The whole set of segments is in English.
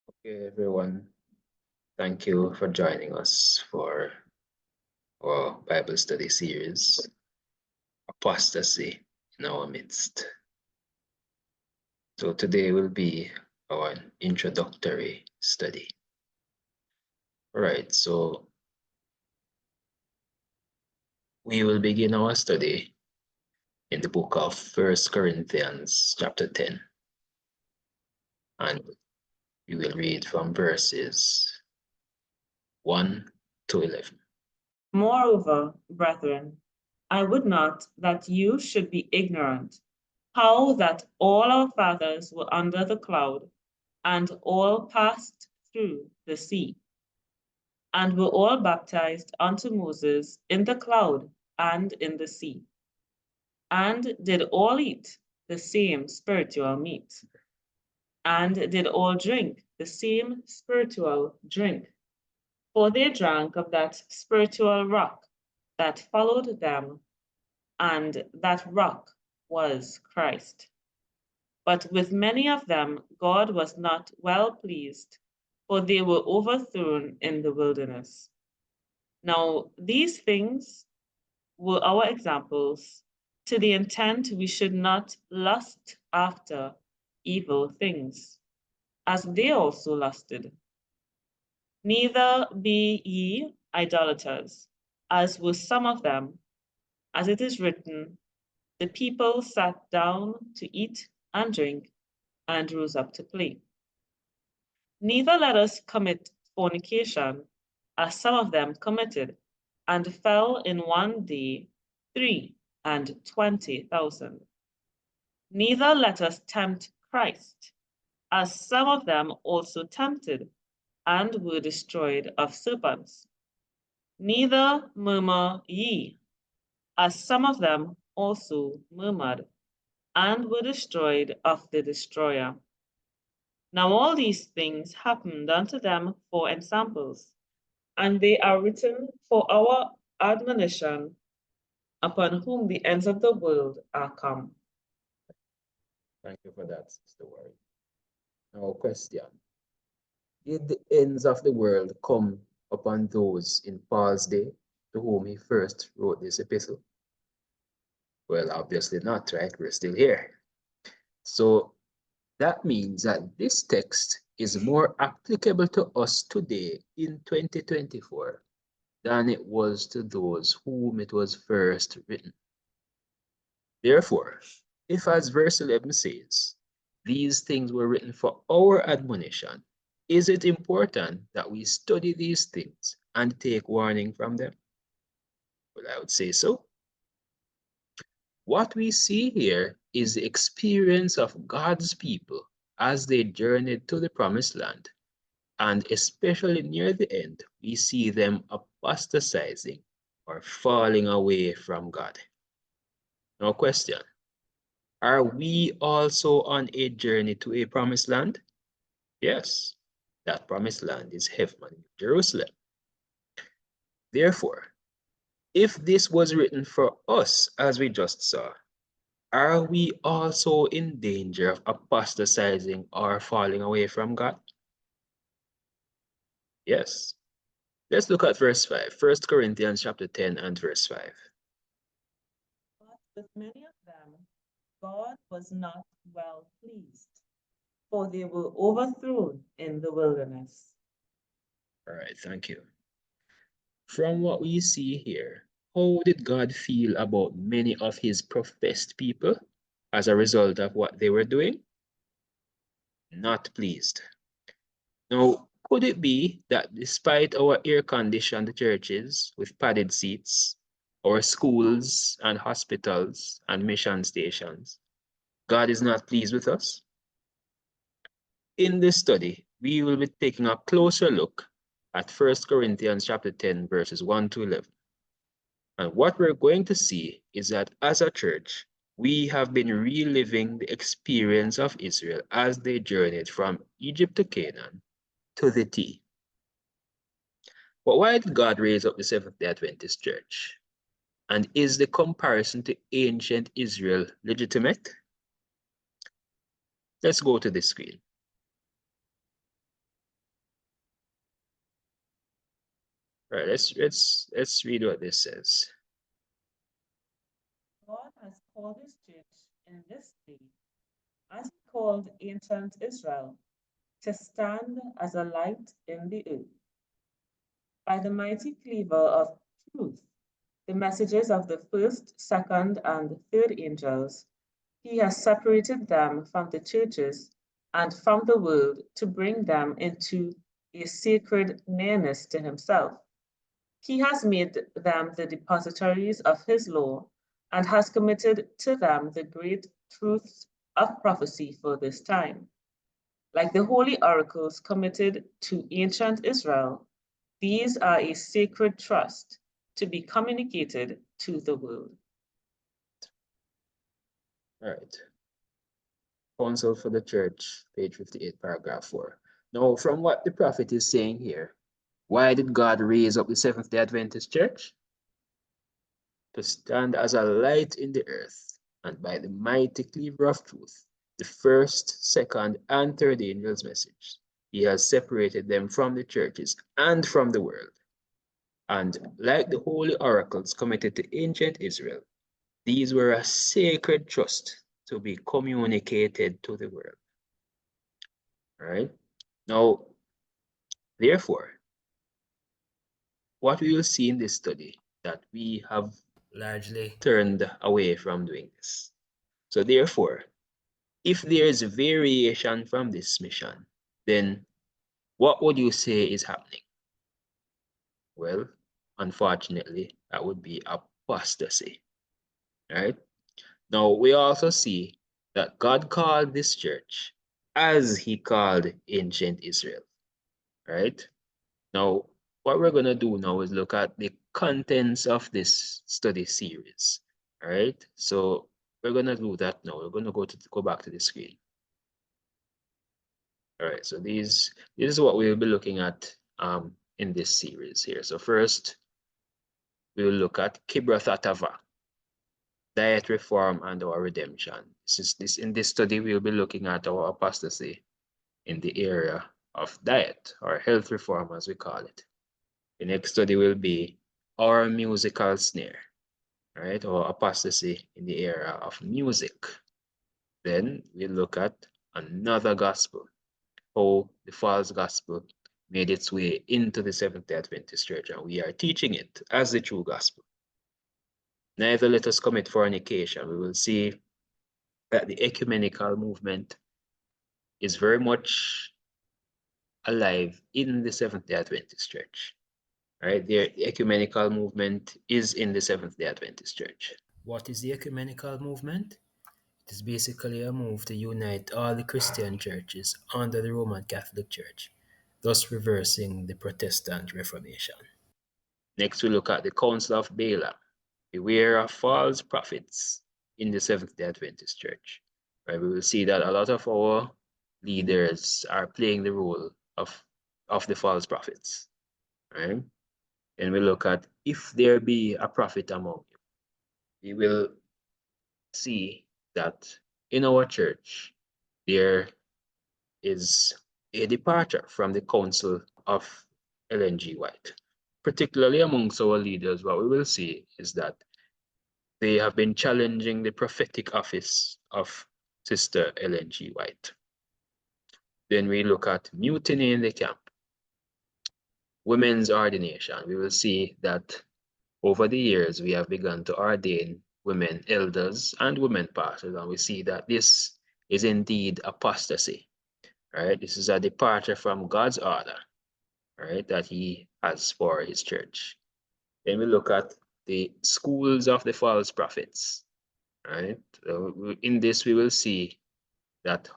Okay, everyone. Thank you for joining us for our Bible study series, Apostasy in Our Midst. So today will be our introductory study. All right, so we will begin our study in the book of 1 Corinthians chapter 10. And we will read from verses 1 to 11. Moreover, brethren, I would not that you should be ignorant, how that all our fathers were under the cloud, and all passed through the sea, and were all baptized unto Moses in the cloud and in the sea, and did all eat the same spiritual meat, and did all drink the same spiritual drink. For they drank of that spiritual rock that followed them, and that rock was Christ. But with many of them God was not well pleased, for they were overthrown in the wilderness. Now, these things were our examples, to the intent we should not lust after evil things, as they also lusted. Neither be ye idolaters, as were some of them, as it is written, the people sat down to eat and drink, and rose up to play. Neither let us commit fornication, as some of them committed, and fell in one day 23,000. Neither let us tempt Christ, as some of them also tempted, and were destroyed of serpents. Neither murmur ye, as some of them also murmured, and were destroyed of the destroyer. Now all these things happened unto them for examples, and they are written for our admonition, upon whom the ends of the world are come. Thank you for that, Sister Ward. Now, question. Did the ends of the world come upon those in Paul's day to whom he first wrote this epistle? Well, obviously not, right? We're still here. So that means that this text is more applicable to us today in 2024 than it was to those whom it was first written. Therefore, if as verse 11 says, these things were written for our admonition, is it important that we study these things and take warning from them? Well, I would say so. What we see here is the experience of God's people as they journeyed to the promised land. And especially near the end, we see them apostatizing or falling away from God. Now, question. Are we also on a journey to a promised land? Yes, that promised land is heaven, Jerusalem. Therefore, if this was written for us, as we just saw, are we also in danger of apostatizing or falling away from God? Yes. Let's look at verse 5, 1 Corinthians chapter 10 and verse 5. But with many of them God was not well pleased, for they were overthrown in the wilderness. All right, thank you. From what we see here, how did God feel about many of his professed people as a result of what they were doing? Not pleased. Now, could it be that despite our air-conditioned churches with padded seats, our schools and hospitals and mission stations, God is not pleased with us? In this study, we will be taking a closer look at 1 Corinthians chapter 10, verses 1 to 11. And what we're going to see is that as a church, we have been reliving the experience of Israel as they journeyed from Egypt to Canaan to the T. But why did God raise up the Seventh Day Adventist Church? And is the comparison to ancient Israel legitimate? Let's go to the screen. All right, let's read what this says. God has called his church in this day, as he called ancient Israel, to stand as a light in the earth. By the mighty cleaver of truth, the messages of the first, second, and third angels, he has separated them from the churches and from the world to bring them into a sacred nearness to himself. He has made them the depositories of his law and has committed to them the great truths of prophecy for this time. Like the holy oracles committed to ancient Israel, these are a sacred trust to be communicated to the world. All right. Counsel for the Church, page 58, paragraph 4. Now, from what the prophet is saying here, why did God raise up the Seventh Day Adventist Church? To stand as a light in the earth, and by the mighty cleaver of truth, the first, second, and third angels' message, he has separated them from the churches and from the world. And like the holy oracles committed to ancient Israel, these were a sacred trust to be communicated to the world. All right? Now, therefore, what we will see in this study that we have largely turned away from doing this. So therefore, if there is variation from this mission, then what would you say is happening? Well, unfortunately, that would be apostasy. Right? Now, we also see that God called this church as he called ancient Israel. Right? Now, what we're going to do now is look at the contents of this study series. All right? So we're going to do that now. We're going to go back to the screen. All right, so this is what we'll be looking at in this series here. So first, we'll look at Kibroth Atava, diet reform and our redemption. In this study, we'll be looking at our apostasy in the area of diet or health reform, as we call it. The next study will be our musical snare, right? Or apostasy in the area of music. Then we'll look at another gospel, how the false gospel made its way into the Seventh-day Adventist Church, and we are teaching it as the true gospel. Neither let us commit fornication. We will see that the ecumenical movement is very much alive in the Seventh-day Adventist Church. Right? The ecumenical movement is in the Seventh-day Adventist Church. What is the ecumenical movement? It is basically a move to unite all the Christian churches under the Roman Catholic Church, thus reversing the Protestant Reformation. Next, we look at the Council of Balaam. Beware of false prophets in the Seventh-day Adventist Church. Right? We will see that a lot of our leaders are playing the role of the false prophets. Right? And we look at if there be a prophet among you. We will see that in our church, there is a departure from the counsel of Ellen G. White. Particularly amongst our leaders, what we will see is that they have been challenging the prophetic office of Sister Ellen G. White. Then we look at mutiny in the camp, women's ordination. We will see that over the years, we have begun to ordain women elders and women pastors, and we see that this is indeed apostasy. Right? This is a departure from God's order, right, that he has for his church. Then we look at the schools of the false prophets, right? In this, we will see that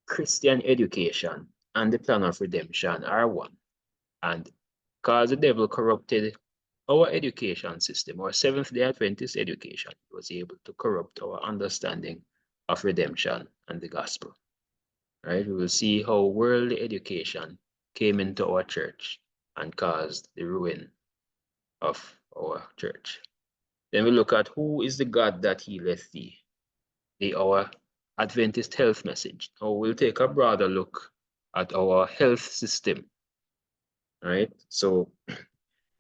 Christian education and the plan of redemption are one. And because the devil corrupted our education system, our Seventh-day Adventist education, he was able to corrupt our understanding of redemption and the gospel. Right? We will see how worldly education came into our church and caused the ruin of our church. Then we look at who is the God that healeth thee, our Adventist health message. Now we'll take a broader look at our health system. Right? So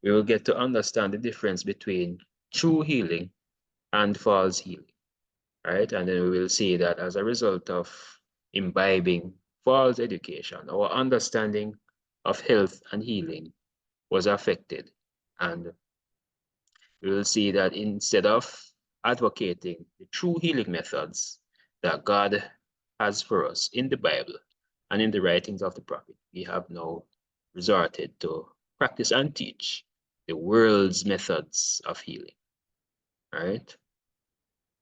we will get to understand the difference between true healing and false healing, right? And then we will see that as a result of imbibing false education, our understanding of health and healing was affected. And we will see that instead of advocating the true healing methods that God has for us in the Bible and in the writings of the prophet, we have now resorted to practice and teach the world's methods of healing, right?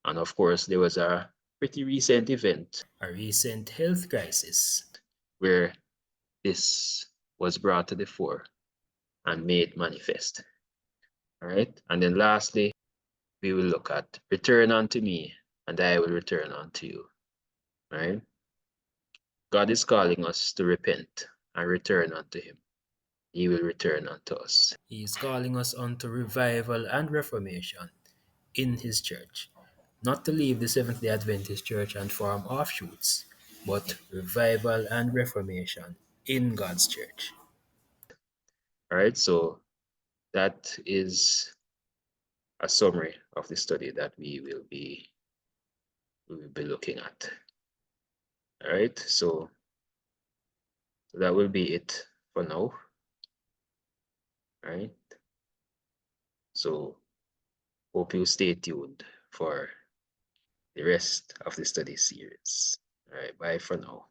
And of course, there was a pretty recent event, a recent health crisis, where this was brought to the fore and made manifest. All right. And then lastly, we will look at return unto me, and I will return unto you. All right. God is calling us to repent and return unto him. He will return unto us. He is calling us unto revival and reformation in his church. Not to leave the Seventh Day Adventist Church and form offshoots, but revival and reformation in God's church. All right, so that is a summary of the study that we will be looking at. All right, so that will be it for now. All right, so hope you stay tuned for the rest of the study series. All right, bye for now.